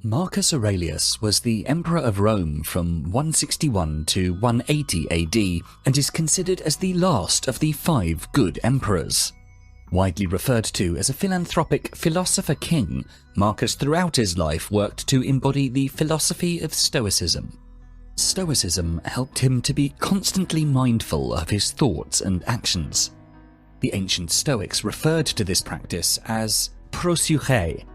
Marcus Aurelius was the Emperor of Rome from 161 to 180 AD and is considered as the last of the 5 good emperors. Widely referred to as a philanthropic philosopher-king, Marcus throughout his life worked to embody the philosophy of Stoicism. Stoicism helped him to be constantly mindful of his thoughts and actions. The ancient Stoics referred to this practice as proseuche.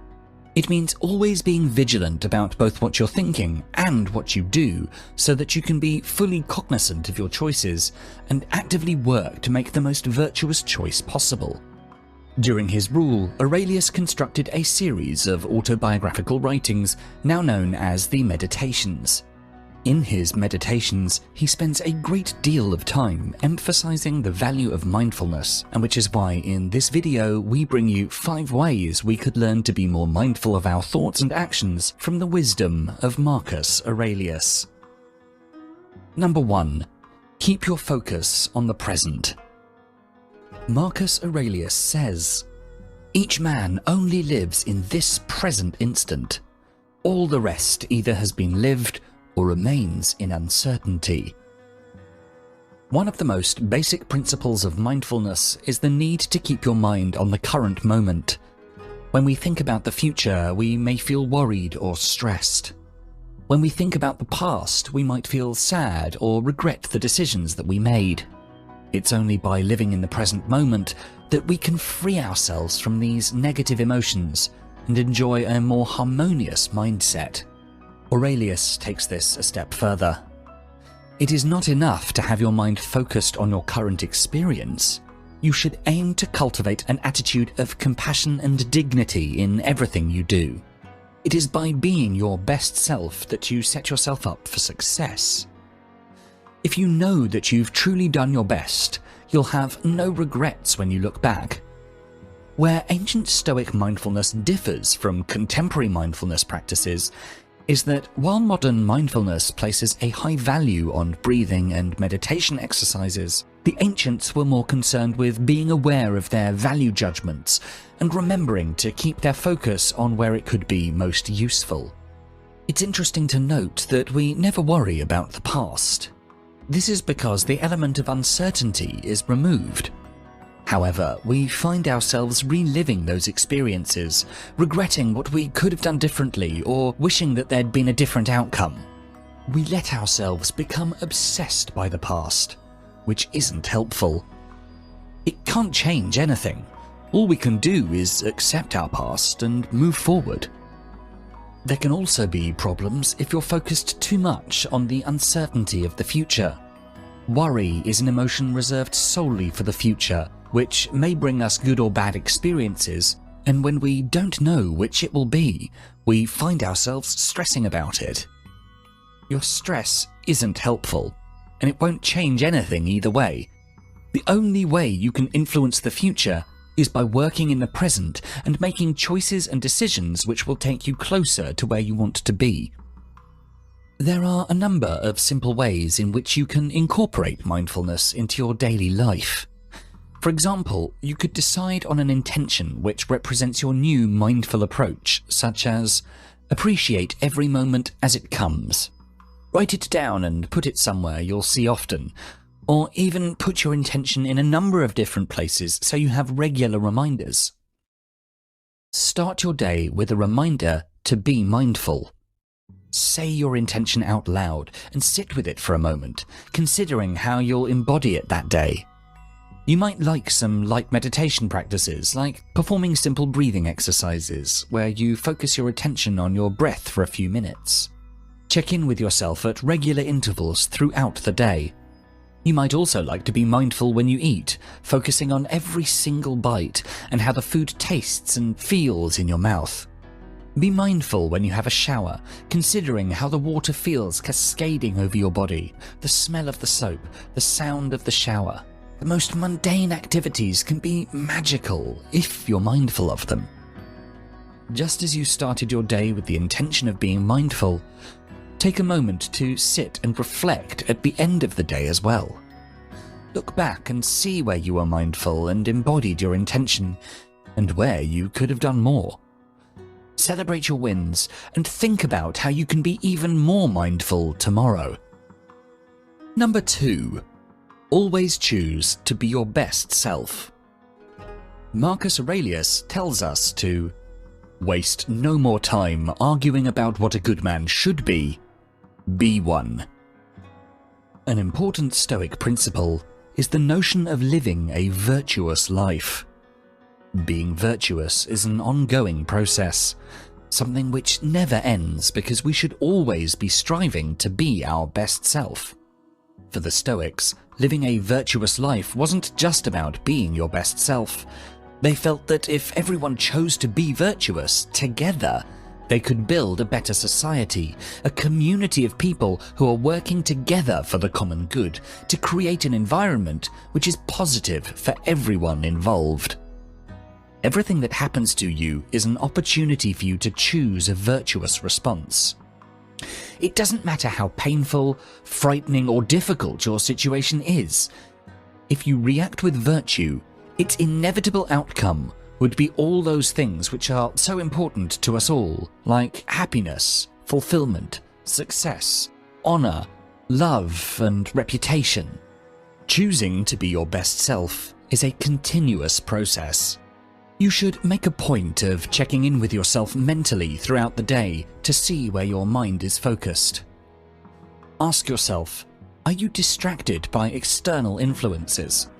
It means always being vigilant about both what you're thinking and what you do, so that you can be fully cognizant of your choices and actively work to make the most virtuous choice possible. During his rule, Aurelius constructed a series of autobiographical writings now known as the Meditations. In his meditations, he spends a great deal of time emphasizing the value of mindfulness, and which is why in this video we bring you 5 ways we could learn to be more mindful of our thoughts and actions from the wisdom of Marcus Aurelius. Number 1. Keep your focus on the present. Marcus Aurelius says, "Each man only lives in this present instant. All the rest either has been lived or remains in uncertainty." One of the most basic principles of mindfulness is the need to keep your mind on the current moment. When we think about the future, we may feel worried or stressed. When we think about the past, we might feel sad or regret the decisions that we made. It's only by living in the present moment that we can free ourselves from these negative emotions and enjoy a more harmonious mindset. Aurelius takes this a step further. It is not enough to have your mind focused on your current experience. You should aim to cultivate an attitude of compassion and dignity in everything you do. It is by being your best self that you set yourself up for success. If you know that you've truly done your best, you'll have no regrets when you look back. Where ancient Stoic mindfulness differs from contemporary mindfulness practices is that while modern mindfulness places a high value on breathing and meditation exercises, the ancients were more concerned with being aware of their value judgments and remembering to keep their focus on where it could be most useful. It's interesting to note that we never worry about the past. This is because the element of uncertainty is removed. However, we find ourselves reliving those experiences, regretting what we could have done differently or wishing that there'd been a different outcome. We let ourselves become obsessed by the past, which isn't helpful. It can't change anything. All we can do is accept our past and move forward. There can also be problems if you're focused too much on the uncertainty of the future. Worry is an emotion reserved solely for the future, which may bring us good or bad experiences, and when we don't know which it will be, we find ourselves stressing about it. Your stress isn't helpful, and it won't change anything either way. The only way you can influence the future is by working in the present and making choices and decisions which will take you closer to where you want to be. There are a number of simple ways in which you can incorporate mindfulness into your daily life. For example, you could decide on an intention which represents your new mindful approach, such as appreciate every moment as it comes. Write it down and put it somewhere you'll see often, or even put your intention in a number of different places so you have regular reminders. Start your day with a reminder to be mindful. Say your intention out loud and sit with it for a moment, considering how you'll embody it that day. You might like some light meditation practices, like performing simple breathing exercises, where you focus your attention on your breath for a few minutes. Check in with yourself at regular intervals throughout the day. You might also like to be mindful when you eat, focusing on every single bite and how the food tastes and feels in your mouth. Be mindful when you have a shower, considering how the water feels cascading over your body, the smell of the soap, the sound of the shower. The most mundane activities can be magical if you're mindful of them. Just as you started your day with the intention of being mindful, take a moment to sit and reflect at the end of the day as well. Look back and see where you were mindful and embodied your intention, and where you could have done more. Celebrate your wins and think about how you can be even more mindful tomorrow. Number 2. Always choose to be your best self. Marcus Aurelius tells us to waste no more time arguing about what a good man should be one. An important Stoic principle is the notion of living a virtuous life. Being virtuous is an ongoing process, something which never ends because we should always be striving to be our best self. For the Stoics, living a virtuous life wasn't just about being your best self. They felt that if everyone chose to be virtuous together, they could build a better society, a community of people who are working together for the common good, to create an environment which is positive for everyone involved. Everything that happens to you is an opportunity for you to choose a virtuous response. It doesn't matter how painful, frightening, or difficult your situation is. If you react with virtue, its inevitable outcome would be all those things which are so important to us all, like happiness, fulfillment, success, honor, love, and reputation. Choosing to be your best self is a continuous process. You should make a point of checking in with yourself mentally throughout the day to see where your mind is focused. Ask yourself, are you distracted by external influences?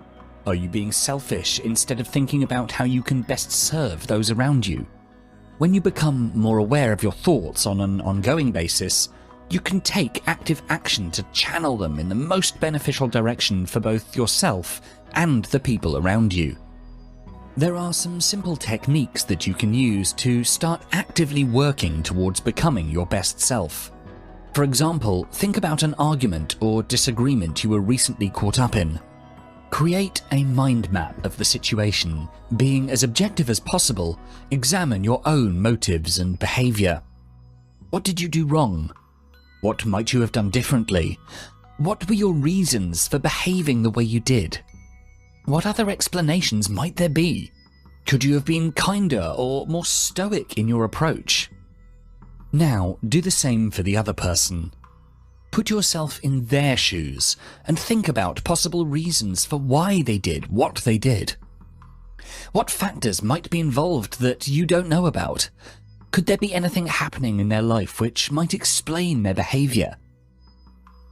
Are you being selfish instead of thinking about how you can best serve those around you? When you become more aware of your thoughts on an ongoing basis, you can take active action to channel them in the most beneficial direction for both yourself and the people around you. There are some simple techniques that you can use to start actively working towards becoming your best self. For example, think about an argument or disagreement you were recently caught up in. Create a mind map of the situation. Being as objective as possible, examine your own motives and behavior. What did you do wrong? What might you have done differently? What were your reasons for behaving the way you did? What other explanations might there be? Could you have been kinder or more stoic in your approach? Now, do the same for the other person. Put yourself in their shoes and think about possible reasons for why they did what they did. What factors might be involved that you don't know about? Could there be anything happening in their life which might explain their behavior?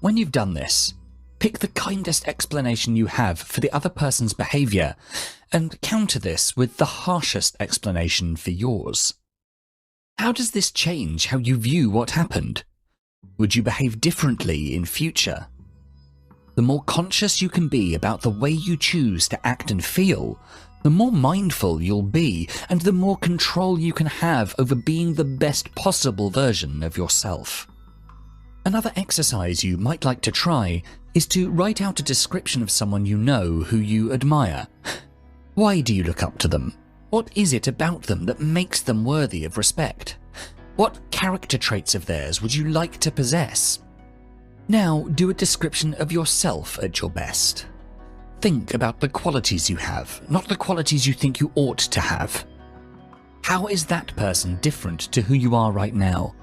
When you've done this, pick the kindest explanation you have for the other person's behavior and counter this with the harshest explanation for yours. How does this change how you view what happened? Would you behave differently in future? The more conscious you can be about the way you choose to act and feel, the more mindful you'll be and the more control you can have over being the best possible version of yourself. Another exercise you might like to try is to write out a description of someone you know who you admire. Why do you look up to them? What is it about them that makes them worthy of respect? What character traits of theirs would you like to possess? Now do a description of yourself at your best. Think about the qualities you have, not the qualities you think you ought to have. How is that person different to who you are right now?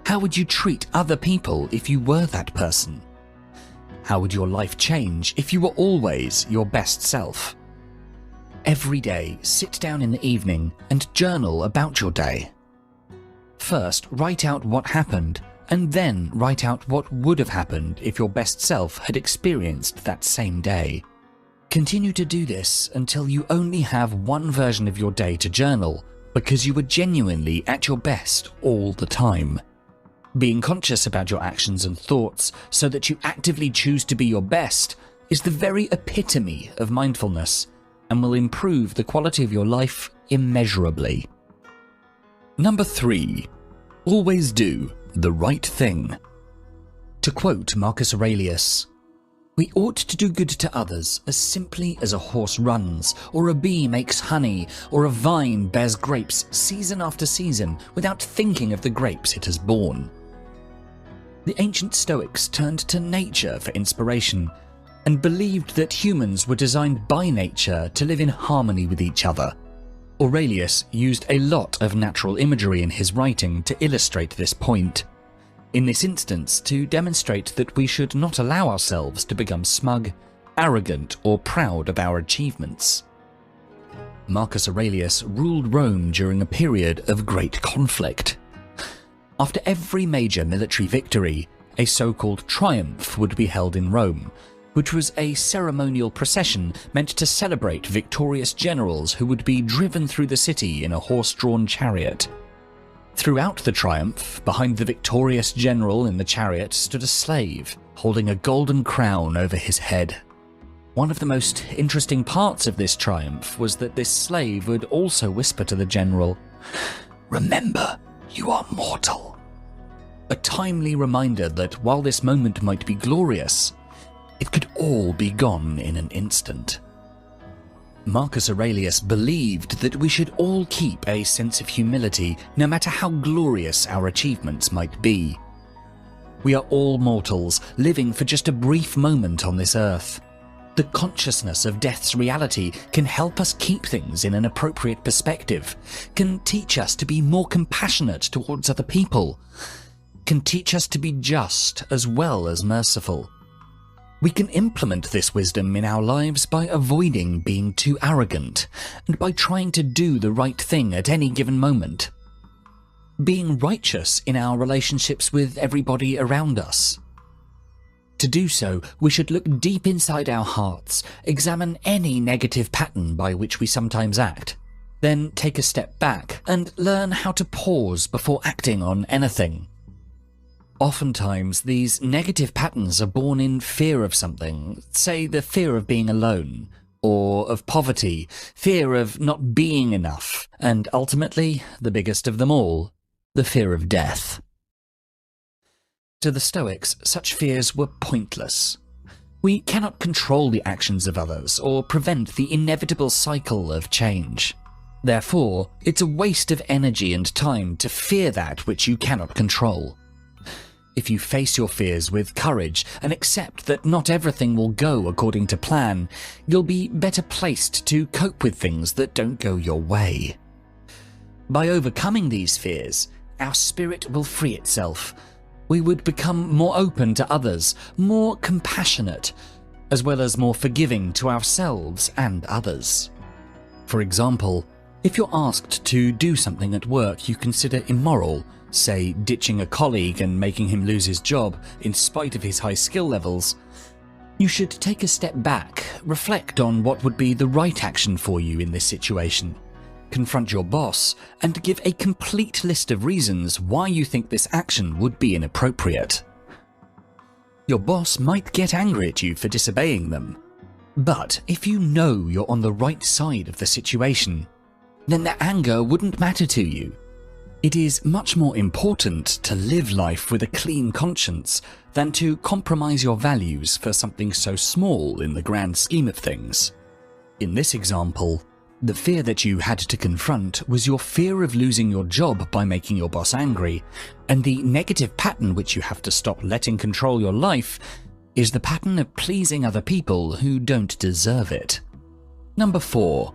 How would you treat other people if you were that person? How would your life change if you were always your best self? Every day, sit down in the evening and journal about your day. First, write out what happened, and then write out what would have happened if your best self had experienced that same day. Continue to do this until you only have one version of your day to journal, because you were genuinely at your best all the time. Being conscious about your actions and thoughts so that you actively choose to be your best is the very epitome of mindfulness and will improve the quality of your life immeasurably. Number 3. Always do the right thing. To quote Marcus Aurelius, "We ought to do good to others as simply as a horse runs, or a bee makes honey, or a vine bears grapes season after season without thinking of the grapes it has borne." The ancient Stoics turned to nature for inspiration and believed that humans were designed by nature to live in harmony with each other. Aurelius used a lot of natural imagery in his writing to illustrate this point. In this instance, to demonstrate that we should not allow ourselves to become smug, arrogant, or proud of our achievements. Marcus Aurelius ruled Rome during a period of great conflict. After every major military victory, a so-called triumph would be held in Rome, which was a ceremonial procession meant to celebrate victorious generals who would be driven through the city in a horse-drawn chariot. Throughout the triumph, behind the victorious general in the chariot stood a slave, holding a golden crown over his head. One of the most interesting parts of this triumph was that this slave would also whisper to the general, "Remember, you are mortal." A timely reminder that while this moment might be glorious, it could all be gone in an instant. Marcus Aurelius believed that we should all keep a sense of humility no matter how glorious our achievements might be. We are all mortals, living for just a brief moment on this earth. The consciousness of death's reality can help us keep things in an appropriate perspective, can teach us to be more compassionate towards other people, can teach us to be just as well as merciful. We can implement this wisdom in our lives by avoiding being too arrogant and by trying to do the right thing at any given moment. Being righteous in our relationships with everybody around us. To do so, we should look deep inside our hearts, examine any negative pattern by which we sometimes act, then take a step back and learn how to pause before acting on anything. Oftentimes, these negative patterns are born in fear of something, say the fear of being alone, or of poverty, fear of not being enough, and ultimately, the biggest of them all, the fear of death. To the Stoics, such fears were pointless. We cannot control the actions of others or prevent the inevitable cycle of change. Therefore, it's a waste of energy and time to fear that which you cannot control. If you face your fears with courage and accept that not everything will go according to plan, you'll be better placed to cope with things that don't go your way. By overcoming these fears, our spirit will free itself. We would become more open to others, more compassionate, as well as more forgiving to ourselves and others. For example, if you're asked to do something at work you consider immoral, say ditching a colleague and making him lose his job in spite of his high skill levels, you should take a step back, reflect on what would be the right action for you in this situation, confront your boss, and give a complete list of reasons why you think this action would be inappropriate. Your boss might get angry at you for disobeying them, but if you know you're on the right side of the situation, then the anger wouldn't matter to you. It is much more important to live life with a clean conscience than to compromise your values for something so small in the grand scheme of things. In this example, the fear that you had to confront was your fear of losing your job by making your boss angry, and the negative pattern which you have to stop letting control your life is the pattern of pleasing other people who don't deserve it. Number 4.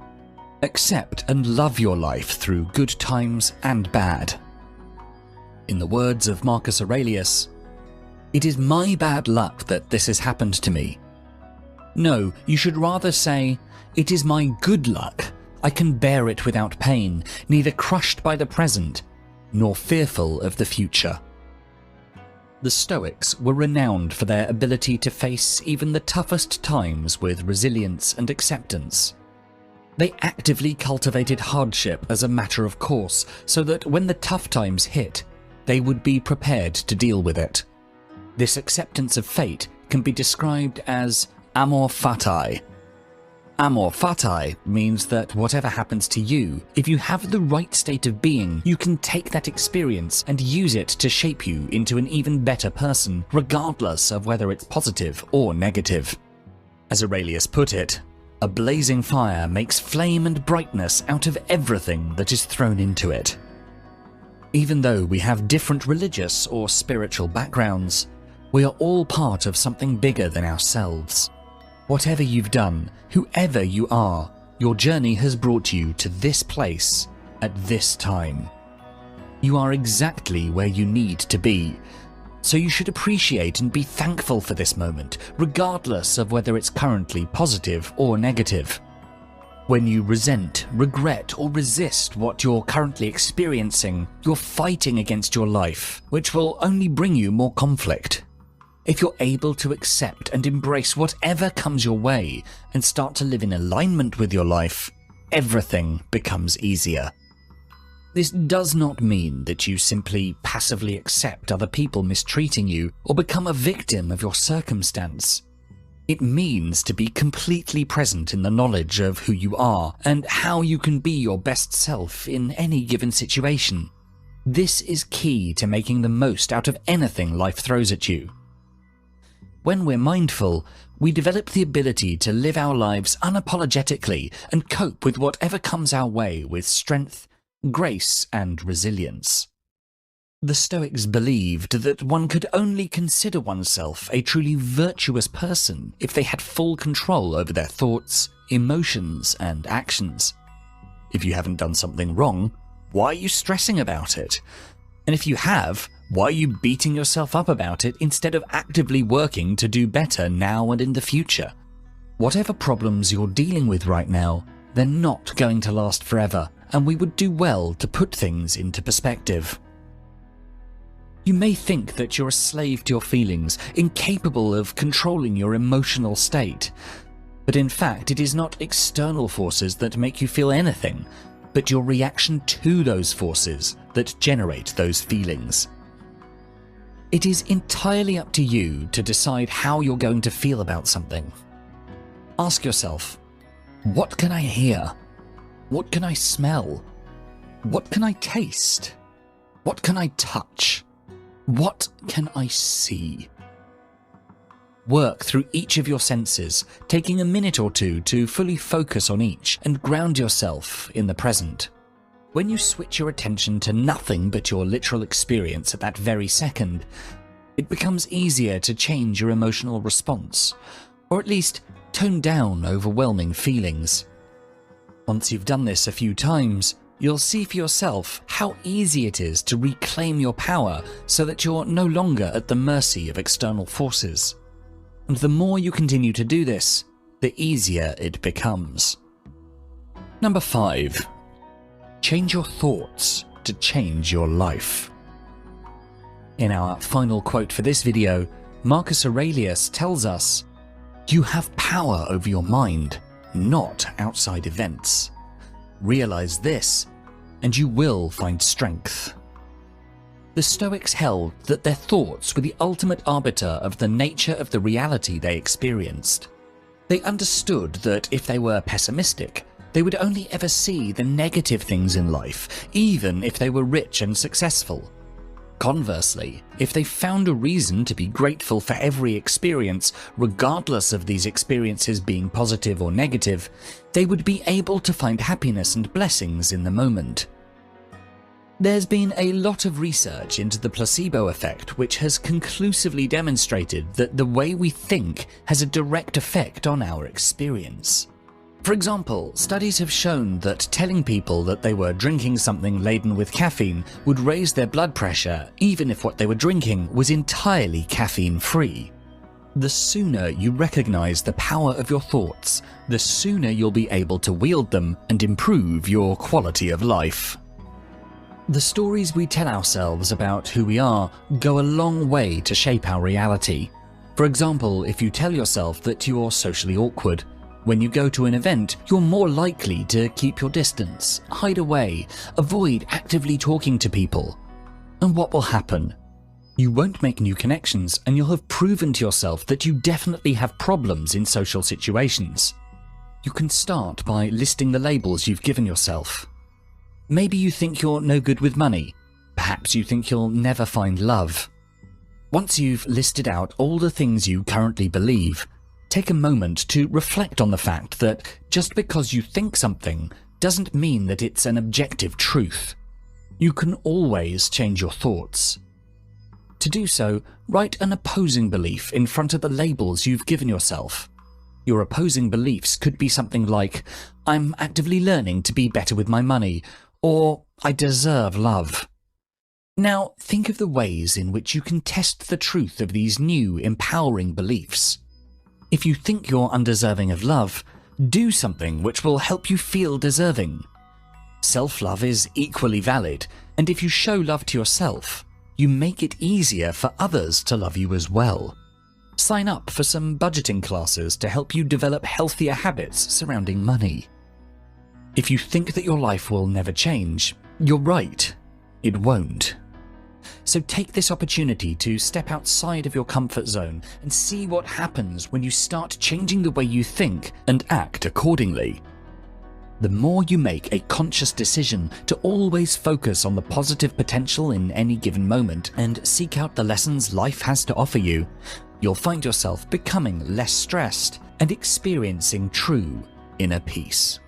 Accept and love your life through good times and bad. In the words of Marcus Aurelius, "It is my bad luck that this has happened to me." No, you should rather say, "It is my good luck. I can bear it without pain, neither crushed by the present, nor fearful of the future." The Stoics were renowned for their ability to face even the toughest times with resilience and acceptance. They actively cultivated hardship as a matter of course, so that when the tough times hit, they would be prepared to deal with it. This acceptance of fate can be described as amor fati. Amor fati means that whatever happens to you, if you have the right state of being, you can take that experience and use it to shape you into an even better person, regardless of whether it's positive or negative. As Aurelius put it, "A blazing fire makes flame and brightness out of everything that is thrown into it." Even though we have different religious or spiritual backgrounds, we are all part of something bigger than ourselves. Whatever you've done, whoever you are, Your journey has brought you to this place at this time. You are exactly where you need to be, so you should appreciate and be thankful for this moment, regardless of whether it's currently positive or negative. When you resent, regret, or resist what you're currently experiencing, you're fighting against your life, which will only bring you more conflict. If you're able to accept and embrace whatever comes your way and start to live in alignment with your life, everything becomes easier. This does not mean that you simply passively accept other people mistreating you or become a victim of your circumstance. It means to be completely present in the knowledge of who you are and how you can be your best self in any given situation. This is key to making the most out of anything life throws at you. When we're mindful, we develop the ability to live our lives unapologetically and cope with whatever comes our way with strength, grace, and resilience. The Stoics believed that one could only consider oneself a truly virtuous person if they had full control over their thoughts, emotions, and actions. If you haven't done something wrong, why are you stressing about it? And if you have, why are you beating yourself up about it instead of actively working to do better now and in the future? Whatever problems you're dealing with right now, they're not going to last forever, and we would do well to put things into perspective. You may think that you're a slave to your feelings, incapable of controlling your emotional state. But in fact, it is not external forces that make you feel anything, but your reaction to those forces that generate those feelings. It is entirely up to you to decide how you're going to feel about something. Ask yourself, what can I hear? What can I smell? What can I taste? What can I touch? What can I see? Work through each of your senses, taking a minute or two to fully focus on each and ground yourself in the present. When you switch your attention to nothing but your literal experience at that very second, it becomes easier to change your emotional response, or at least tone down overwhelming feelings. Once you've done this a few times, you'll see for yourself how easy it is to reclaim your power so that you're no longer at the mercy of external forces. And the more you continue to do this, the easier it becomes. Number 5. Change your thoughts to change your life. In our final quote for this video, Marcus Aurelius tells us, "You have power over your mind, not outside events. Realize this, and you will find strength." The Stoics held that their thoughts were the ultimate arbiter of the nature of the reality they experienced. They understood that if they were pessimistic, they would only ever see the negative things in life, even if they were rich and successful. Conversely, if they found a reason to be grateful for every experience, regardless of these experiences being positive or negative, they would be able to find happiness and blessings in the moment. There's been a lot of research into the placebo effect, which has conclusively demonstrated that the way we think has a direct effect on our experience. For example, studies have shown that telling people that they were drinking something laden with caffeine would raise their blood pressure, even if what they were drinking was entirely caffeine-free. The sooner you recognize the power of your thoughts, the sooner you'll be able to wield them and improve your quality of life. The stories we tell ourselves about who we are go a long way to shape our reality. For example, if you tell yourself that you're socially awkward, when you go to an event, you're more likely to keep your distance, hide away, avoid actively talking to people. And what will happen? You won't make new connections, and you'll have proven to yourself that you definitely have problems in social situations. You can start by listing the labels you've given yourself. Maybe you think you're no good with money. Perhaps you think you'll never find love. Once you've listed out all the things you currently believe, take a moment to reflect on the fact that just because you think something doesn't mean that it's an objective truth. You can always change your thoughts. To do so, write an opposing belief in front of the labels you've given yourself. Your opposing beliefs could be something like, I'm actively learning to be better with my money, or I deserve love. Now, think of the ways in which you can test the truth of these new, empowering beliefs. If you think you're undeserving of love, do something which will help you feel deserving. Self-love is equally valid, and if you show love to yourself, you make it easier for others to love you as well. Sign up for some budgeting classes to help you develop healthier habits surrounding money. If you think that your life will never change, you're right, it won't. So take this opportunity to step outside of your comfort zone and see what happens when you start changing the way you think and act accordingly. The more you make a conscious decision to always focus on the positive potential in any given moment and seek out the lessons life has to offer you, you'll find yourself becoming less stressed and experiencing true inner peace.